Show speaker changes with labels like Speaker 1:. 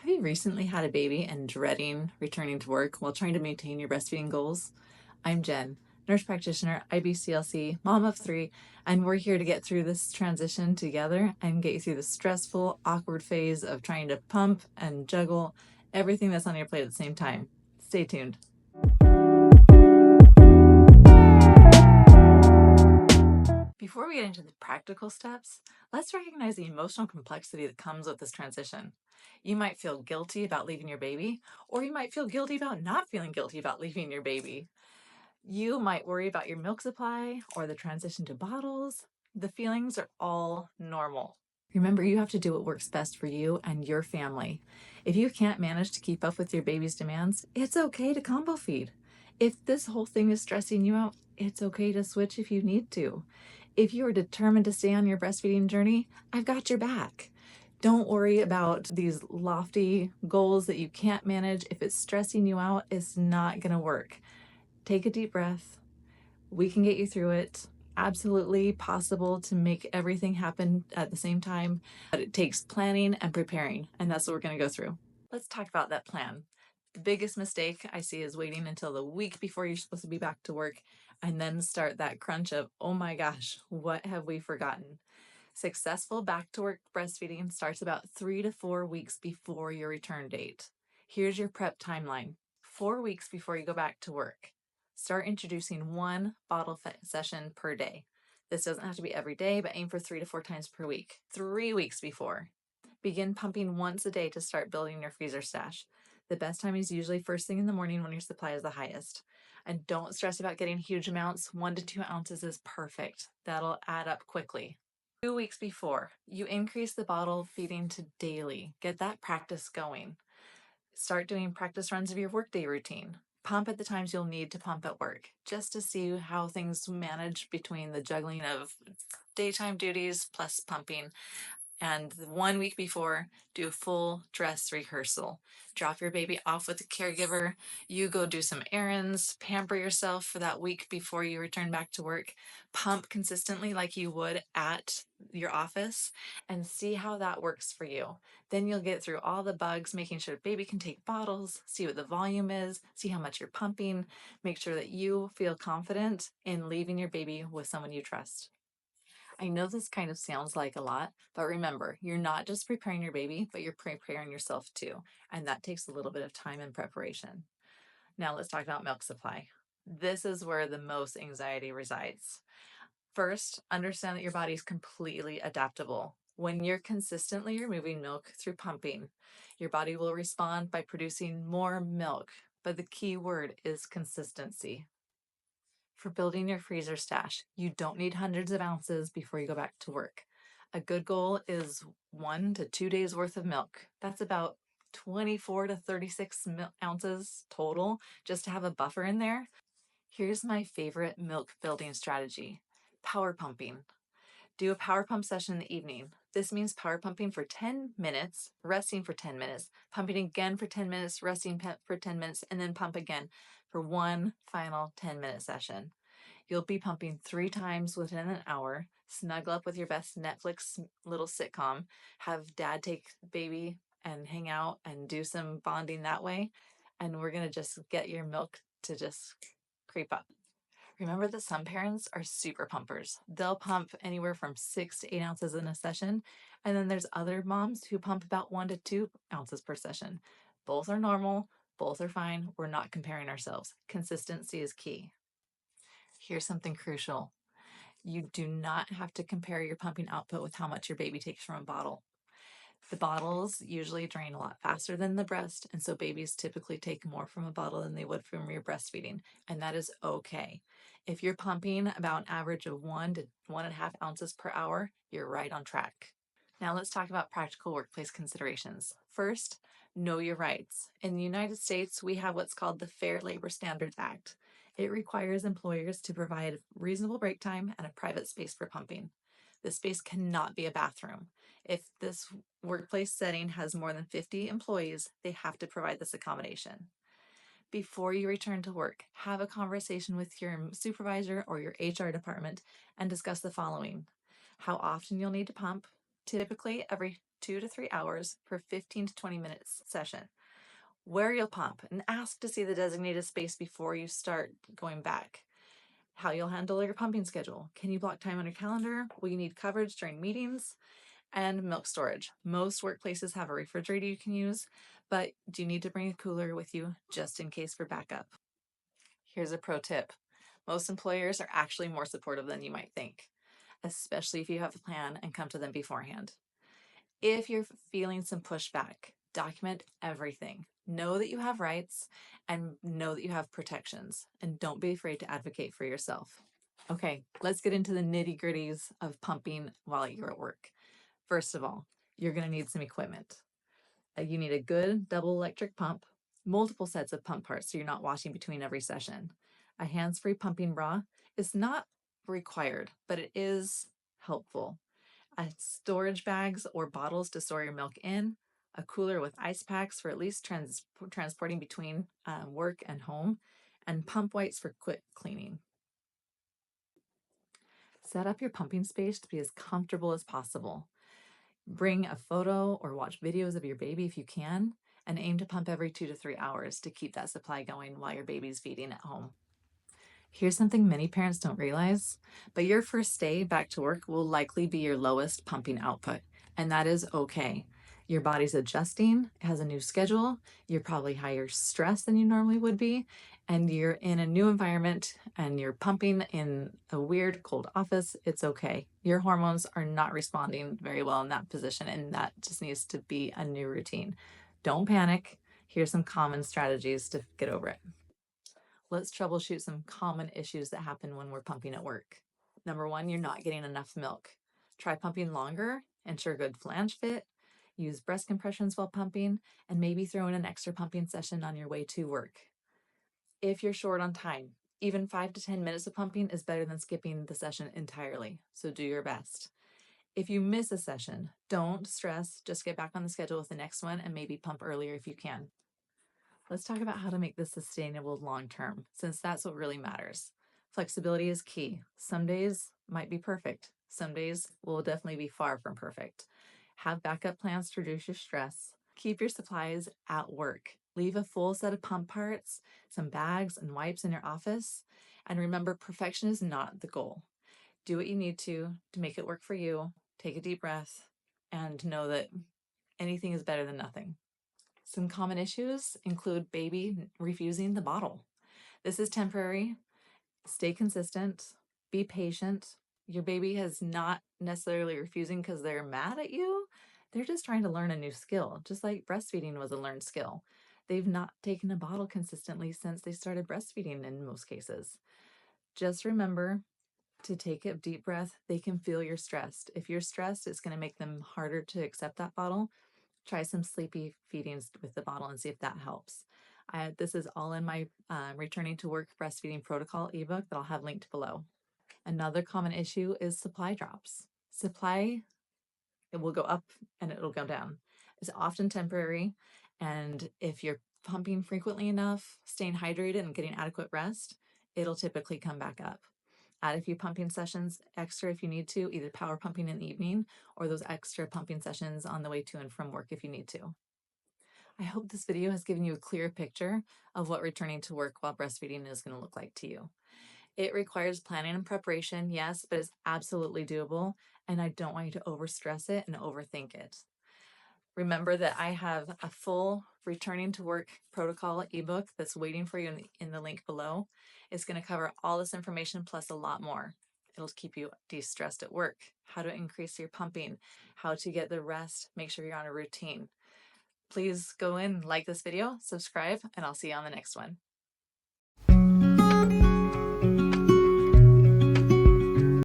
Speaker 1: Have you recently had a baby and dreading returning to work while trying to maintain your breastfeeding goals? I'm Jen, nurse practitioner, IBCLC, mom of three, and we're here to get through this transition together and get you through the stressful, awkward phase of trying to pump and juggle everything that's on your plate at the same time. Stay tuned. Before we get into the practical steps, let's recognize the emotional complexity that comes with this transition. You might feel guilty about leaving your baby, or you might feel guilty about not feeling guilty about leaving your baby. You might worry about your milk supply or the transition to bottles. The feelings are all normal. Remember, you have to do what works best for you and your family. If you can't manage to keep up with your baby's demands, it's okay to combo feed. If this whole thing is stressing you out, it's okay to switch if you need to. If you are determined to stay on your breastfeeding journey, I've got your back. Don't worry about these lofty goals that you can't manage. If it's stressing you out, it's not going to work. Take a deep breath. We can get you through it. Absolutely possible to make everything happen at the same time, but it takes planning and preparing, and that's what we're going to go through. Let's talk about that plan. The biggest mistake I see is waiting until the week before you're supposed to be back to work and then start that crunch of, oh my gosh, what have we forgotten? Successful back to work breastfeeding starts about 3 to 4 weeks before your return date. Here's your prep timeline. 4 weeks before you go back to work, start introducing one bottle session per day. This doesn't have to be every day, but aim for 3 to 4 times per week. 3 weeks before, begin pumping once a day to start building your freezer stash. The best time is usually first thing in the morning when your supply is the highest. And don't stress about getting huge amounts. 1 to 2 ounces is perfect. That'll add up quickly. 2 weeks before, you increase the bottle feeding to daily. Get that practice going. Start doing practice runs of your workday routine. Pump at the times you'll need to pump at work, just to see how things manage between the juggling of daytime duties plus pumping. And 1 week before, do a full dress rehearsal. Drop your baby off with a caregiver. You go do some errands, pamper yourself for that week before you return back to work. Pump consistently like you would at your office and see how that works for you. Then you'll get through all the bugs, making sure baby can take bottles, see what the volume is, see how much you're pumping, make sure that you feel confident in leaving your baby with someone you trust. I know this kind of sounds like a lot, but remember, you're not just preparing your baby, but you're preparing yourself too. And that takes a little bit of time and preparation. Now let's talk about milk supply. This is where the most anxiety resides. First, understand that your body is completely adaptable. When you're consistently removing milk through pumping, your body will respond by producing more milk. But the key word is consistency. For building your freezer stash, you don't need hundreds of ounces before you go back to work. A good goal is 1 to 2 days worth of milk. That's about 24 to 36 ounces total, just to have a buffer in there. Here's my favorite milk building strategy: power pumping. Do a power pump session in the evening. This means power pumping for 10 minutes, resting for 10 minutes, pumping again for 10 minutes, resting for 10 minutes, and then pump again for one final 10-minute session. You'll be pumping 3 times within an hour. Snuggle up with your best Netflix little sitcom. Have dad take baby and hang out and do some bonding that way. And we're going to just get your milk to just creep up. Remember that some parents are super pumpers. They'll pump anywhere from 6 to 8 ounces in a session. And then there's other moms who pump about 1 to 2 ounces per session. Both are normal. Both are fine. We're not comparing ourselves. Consistency is key. Here's something crucial. You do not have to compare your pumping output with how much your baby takes from a bottle. The bottles usually drain a lot faster than the breast, and so babies typically take more from a bottle than they would from your breastfeeding, and that is okay. If you're pumping about an average of 1 to 1.5 ounces per hour, you're right on track. Now let's talk about practical workplace considerations. First, know your rights. In the United States, we have what's called the Fair Labor Standards Act. It requires employers to provide reasonable break time and a private space for pumping. This space cannot be a bathroom. If this workplace setting has more than 50 employees, they have to provide this accommodation. Before you return to work, have a conversation with your supervisor or your HR department and discuss the following: how often you'll need to pump, typically every 2 to 3 hours for 15 to 20 minutes session. Where you'll pump and ask to see the designated space before you start going back. How you'll handle your pumping schedule. Can you block time on your calendar? Will you need coverage during meetings? And milk storage. Most workplaces have a refrigerator you can use, but do you need to bring a cooler with you just in case for backup? Here's a pro tip. Most employers are actually more supportive than you might think, especially if you have a plan and come to them beforehand. If you're feeling some pushback, document everything. Know that you have rights and know that you have protections, and don't be afraid to advocate for yourself. Okay, let's get into the nitty-gritties of pumping while you're at work. First of all, you're going to need some equipment. You need a good double electric pump, multiple sets of pump parts so you're not washing between every session. A hands-free pumping bra is not required, but it is helpful. Storage bags or bottles to store your milk in, a cooler with ice packs for at least transporting between work and home, and pump wipes for quick cleaning. Set up your pumping space to be as comfortable as possible. Bring a photo or watch videos of your baby if you can, and aim to pump every 2 to 3 hours to keep that supply going while your baby's feeding at home. Here's something many parents don't realize, but your first day back to work will likely be your lowest pumping output, and that is okay. Your body's adjusting, it has a new schedule, you're probably higher stress than you normally would be, and you're in a new environment and you're pumping in a weird cold office. It's okay. Your hormones are not responding very well in that position, and that just needs to be a new routine. Don't panic. Here's some common strategies to get over it. Let's troubleshoot some common issues that happen when we're pumping at work. Number one, you're not getting enough milk. Try pumping longer, ensure good flange fit, use breast compressions while pumping, and maybe throw in an extra pumping session on your way to work. If you're short on time, even 5 to 10 minutes of pumping is better than skipping the session entirely, so do your best. If you miss a session, don't stress, just get back on the schedule with the next one and maybe pump earlier if you can. Let's talk about how to make this sustainable long term, since that's what really matters. Flexibility is key. Some days might be perfect. Some days will definitely be far from perfect. Have backup plans to reduce your stress. Keep your supplies at work. Leave a full set of pump parts, some bags and wipes in your office. And remember, perfection is not the goal. Do what you need to make it work for you. Take a deep breath and know that anything is better than nothing. Some common issues include baby refusing the bottle. This is temporary. Stay consistent. Be patient. Your baby is not necessarily refusing because they're mad at you. They're just trying to learn a new skill, just like breastfeeding was a learned skill. They've not taken a bottle consistently since they started breastfeeding in most cases. Just remember to take a deep breath. They can feel you're stressed. If you're stressed, it's going to make them harder to accept that bottle. Try some sleepy feedings with the bottle and see if that helps. This is all in my Returning to Work Breastfeeding Protocol ebook that I'll have linked below. Another common issue is supply drops. Supply, it will go up and it'll go down. It's often temporary, and if you're pumping frequently enough, staying hydrated and getting adequate rest, it'll typically come back up. Add a few pumping sessions extra if you need to, either power pumping in the evening or those extra pumping sessions on the way to and from work if you need to. I hope this video has given you a clear picture of what returning to work while breastfeeding is going to look like to you. It requires planning and preparation, yes, but it's absolutely doable, and I don't want you to overstress it and overthink it. Remember that I have a full Returning to Work Protocol ebook that's waiting for you in the link below. It's going to cover all this information plus a lot more. It'll keep you de-stressed at work, how to increase your pumping, how to get the rest, make sure you're on a routine. Please go in, like this video, subscribe, and I'll see you on the next one.